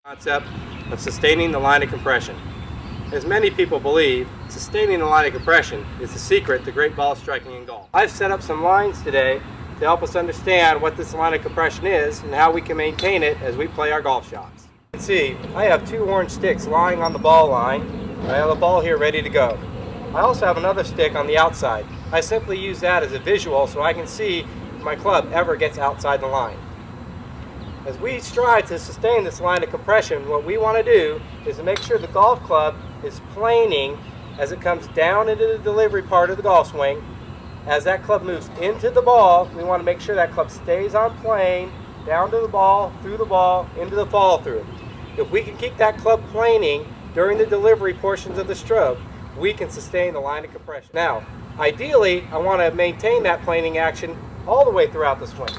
Concept of sustaining the line of compression. As many people believe, sustaining the line of compression is the secret to great ball striking in golf. I've set up some lines today to help us understand what this line of compression is and how we can maintain it as we play our golf shots. You can see I have two orange sticks lying on the ball line. I have a ball here ready to go. I also have another stick on the outside. I simply use that as a visual so I can see if my club ever gets outside the line. As we strive to sustain this line of compression, what we want to do is to make sure the golf club is planing as it comes down into the delivery part of the golf swing. As that club moves into the ball, we want to make sure that club stays on plane, down to the ball, through the ball, into the follow through. If we can keep that club planing during the delivery portions of the stroke, we can sustain the line of compression. Now, ideally, I want to maintain that planing action all the way throughout the swing.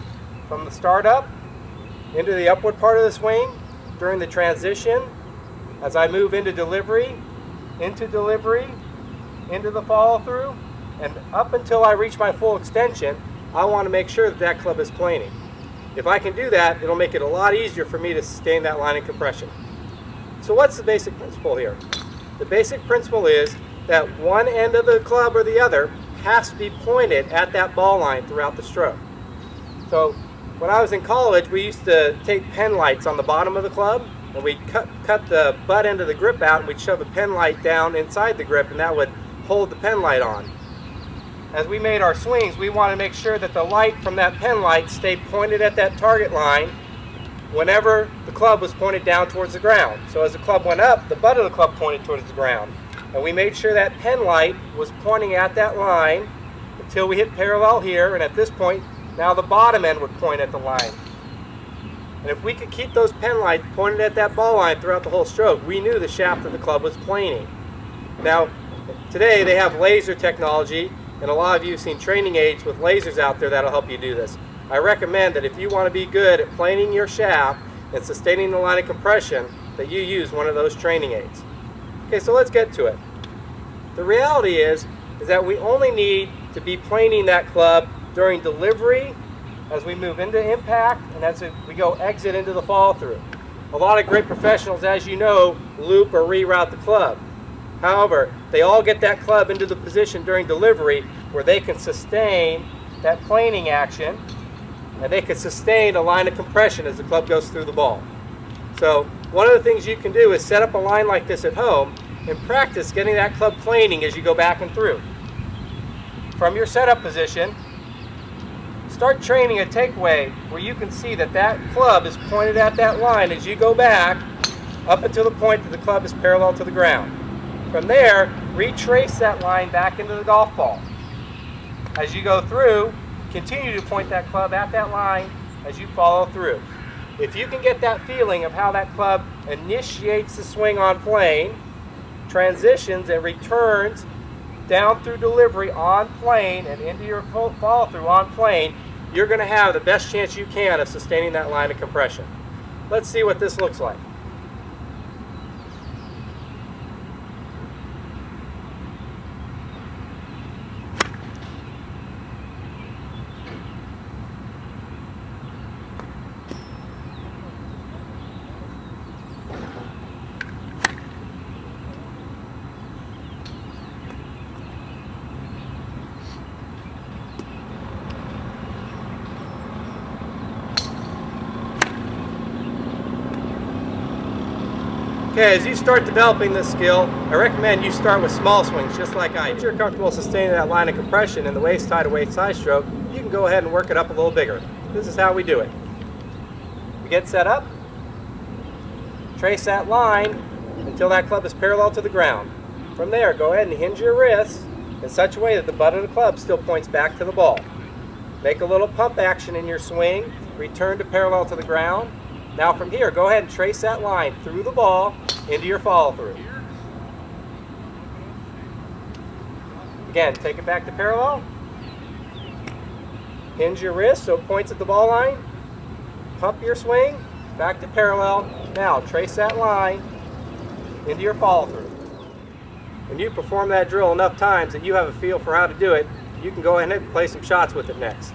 From the start up, into the upward part of the swing, during the transition, as I move into delivery, into the follow through, and up until I reach my full extension, I want to make sure that that club is planing. If I can do that, it'll make it a lot easier for me to sustain that line of compression. So what's the basic principle here? The basic principle is that one end of the club or the other has to be pointed at that ball line throughout the stroke. So when I was in college, we used to take pen lights on the bottom of the club, and we'd cut the butt end of the grip out, and we'd shove a pen light down inside the grip, and that would hold the pen light on. As we made our swings, we wanted to make sure that the light from that pen light stayed pointed at that target line whenever the club was pointed down towards the ground. So as the club went up, the butt of the club pointed towards the ground. And we made sure that pen light was pointing at that line until we hit parallel here, and at this point, now the bottom end would point at the line. And if we could keep those pen lights pointed at that ball line throughout the whole stroke, we knew the shaft of the club was planing. Now, today they have laser technology, and a lot of you have seen training aids with lasers out there that'll help you do this. I recommend that if you want to be good at planing your shaft and sustaining the line of compression, that you use one of those training aids. Okay, so let's get to it. The reality is that we only need to be planing that club during delivery, as we move into impact, and as we go exit into the follow through. A lot of great professionals, as you know, loop or reroute the club. However, they all get that club into the position during delivery where they can sustain that planing action, and they can sustain a line of compression as the club goes through the ball. So one of the things you can do is set up a line like this at home and practice getting that club planing as you go back and through. From your setup position, start training a takeaway where you can see that that club is pointed at that line as you go back up until the point that the club is parallel to the ground. From there, retrace that line back into the golf ball. As you go through, continue to point that club at that line as you follow through. If you can get that feeling of how that club initiates the swing on plane, transitions and returns down through delivery on plane and into your follow through on plane, you're going to have the best chance you can of sustaining that line of compression. Let's see what this looks like. Okay, as you start developing this skill, I recommend you start with small swings, just like I do. If you're comfortable sustaining that line of compression in the waist high to waist high stroke, you can go ahead and work it up a little bigger. This is how we do it. We get set up, trace that line until that club is parallel to the ground. From there, go ahead and hinge your wrists in such a way that the butt of the club still points back to the ball. Make a little pump action in your swing, return to parallel to the ground. Now from here, go ahead and trace that line through the ball into your follow through. Again, take it back to parallel. Hinge your wrist so it points at the ball line. Pump your swing, back to parallel. Now trace that line into your follow through. When you perform that drill enough times that you have a feel for how to do it, you can go ahead and play some shots with it next.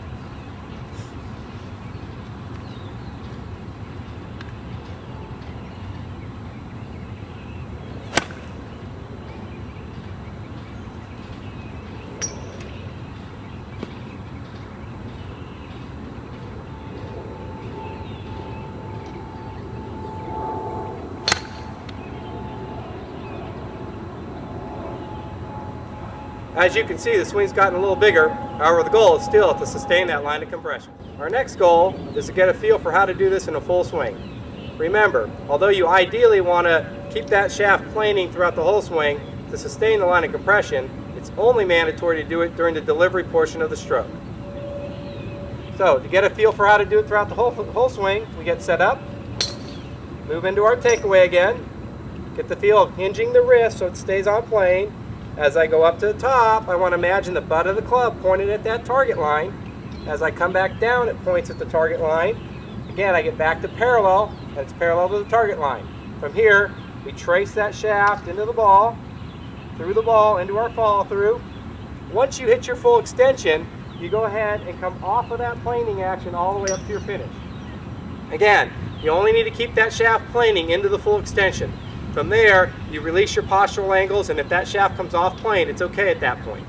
As you can see, the swing's gotten a little bigger. However, the goal is still to sustain that line of compression. Our next goal is to get a feel for how to do this in a full swing. Remember, although you ideally want to keep that shaft planing throughout the whole swing, to sustain the line of compression, it's only mandatory to do it during the delivery portion of the stroke. So, to get a feel for how to do it throughout the whole swing, we get set up, move into our takeaway again, get the feel of hinging the wrist so it stays on plane. As I go up to the top, I want to imagine the butt of the club pointed at that target line. As I come back down, it points at the target line. Again, I get back to parallel, and it's parallel to the target line. From here, we trace that shaft into the ball, through the ball, into our follow through. Once you hit your full extension, you go ahead and come off of that planing action all the way up to your finish. Again, you only need to keep that shaft planing into the full extension. From there, you release your postural angles, and if that shaft comes off plane, it's okay at that point.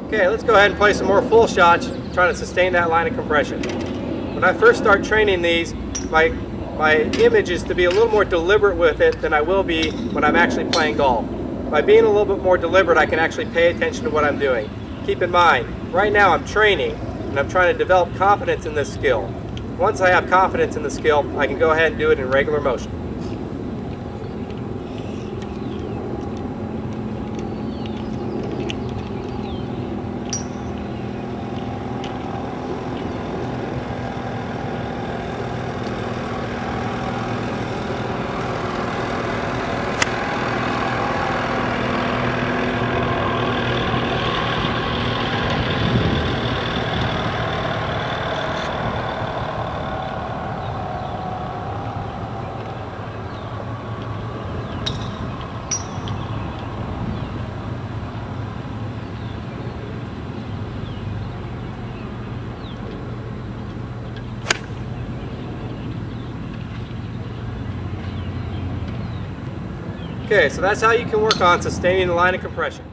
Okay, let's go ahead and play some more full shots, trying to sustain that line of compression. When I first start training these, my image is to be a little more deliberate with it than I will be when I'm actually playing golf. By being a little bit more deliberate, I can actually pay attention to what I'm doing. Keep in mind, right now I'm training and I'm trying to develop confidence in this skill. Once I have confidence in the skill, I can go ahead and do it in regular motion. Okay, so that's how you can work on sustaining the line of compression.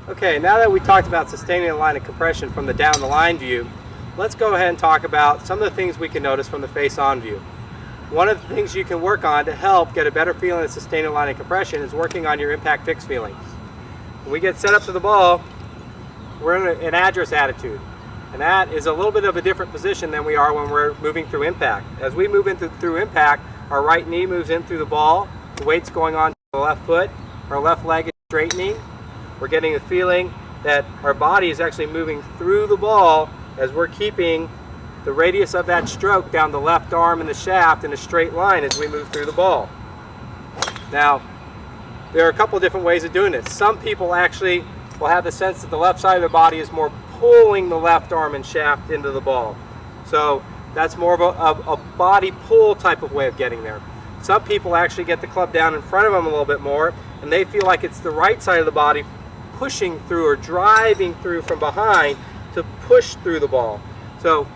Okay, now that we talked about sustaining the line of compression from the down the line view, let's go ahead and talk about some of the things we can notice from the face-on view. One of the things you can work on to help get a better feeling of sustaining the line of compression is working on your impact fix feeling. When we get set up to the ball, we're in an address attitude. And that is a little bit of a different position than we are when we're moving through impact. As we move through impact, our right knee moves in through the ball, the weight's going on to the left foot, our left leg is straightening. We're getting the feeling that our body is actually moving through the ball as we're keeping the radius of that stroke down the left arm and the shaft in a straight line as we move through the ball. Now, there are a couple of different ways of doing this. Some people actually will have the sense that the left side of their body is more pulling the left arm and shaft into the ball. So that's more of a body pull type of way of getting there. Some people actually get the club down in front of them a little bit more, and they feel like it's the right side of the body pushing through or driving through from behind to push through the ball. So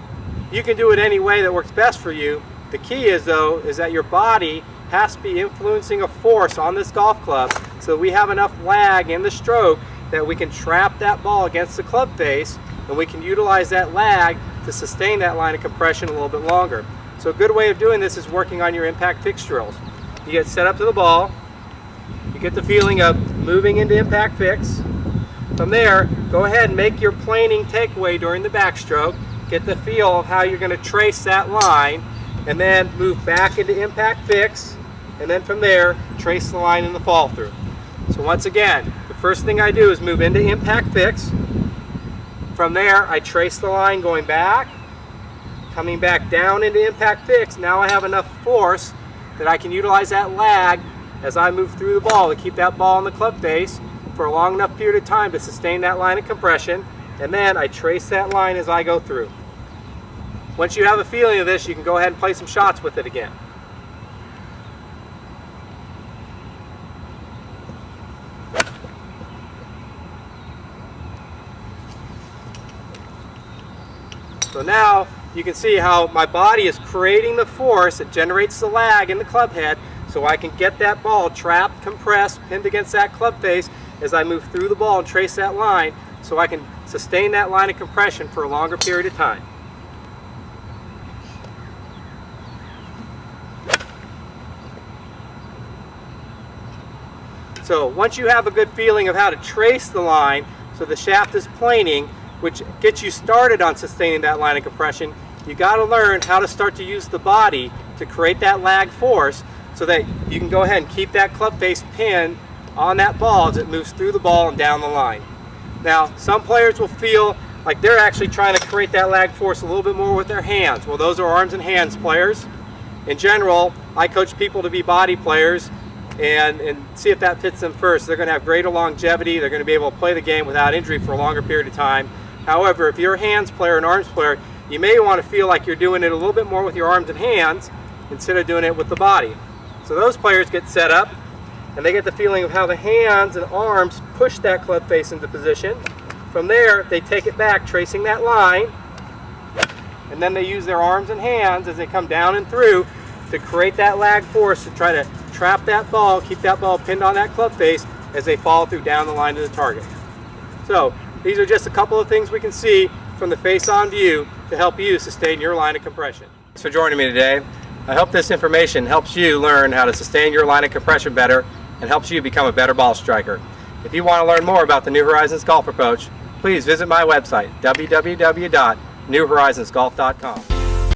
you can do it any way that works best for you. The key is, though, is that your body has to be influencing a force on this golf club so that we have enough lag in the stroke that we can trap that ball against the club face, and we can utilize that lag to sustain that line of compression a little bit longer. So a good way of doing this is working on your impact fix drills. You get set up to the ball, you get the feeling of moving into impact fix. From there, go ahead and make your planing takeaway during the backstroke, get the feel of how you're going to trace that line, and then move back into impact fix, and then from there, trace the line in the fall through. So once again, the first thing I do is move into impact fix. From there, I trace the line going back, coming back down into impact fix. Now I have enough force that I can utilize that lag as I move through the ball to keep that ball in the club face for a long enough period of time to sustain that line of compression, and then I trace that line as I go through. Once you have a feeling of this, you can go ahead and play some shots with it again. So now you can see how my body is creating the force that generates the lag in the club head, so I can get that ball trapped, compressed, pinned against that club face as I move through the ball and trace that line, so I can sustain that line of compression for a longer period of time. So once you have a good feeling of how to trace the line so the shaft is planing, which gets you started on sustaining that line of compression, you got to learn how to start to use the body to create that lag force so that you can go ahead and keep that club face pinned on that ball as it moves through the ball and down the line. Now, some players will feel like they're actually trying to create that lag force a little bit more with their hands. Well, those are arms and hands players. In general, I coach people to be body players and see if that fits them first. They're going to have greater longevity. They're going to be able to play the game without injury for a longer period of time. However, if you're a hands player, an arms player, you may want to feel like you're doing it a little bit more with your arms and hands instead of doing it with the body. So those players get set up and they get the feeling of how the hands and arms push that club face into position. From there, they take it back, tracing that line, and then they use their arms and hands as they come down and through to create that lag force to try to trap that ball, keep that ball pinned on that club face as they follow through down the line to the target. So these are just a couple of things we can see from the face-on view to help you sustain your line of compression. Thanks for joining me today. I hope this information helps you learn how to sustain your line of compression better and helps you become a better ball striker. If you want to learn more about the New Horizons Golf Approach, please visit my website, www.newhorizonsgolf.com.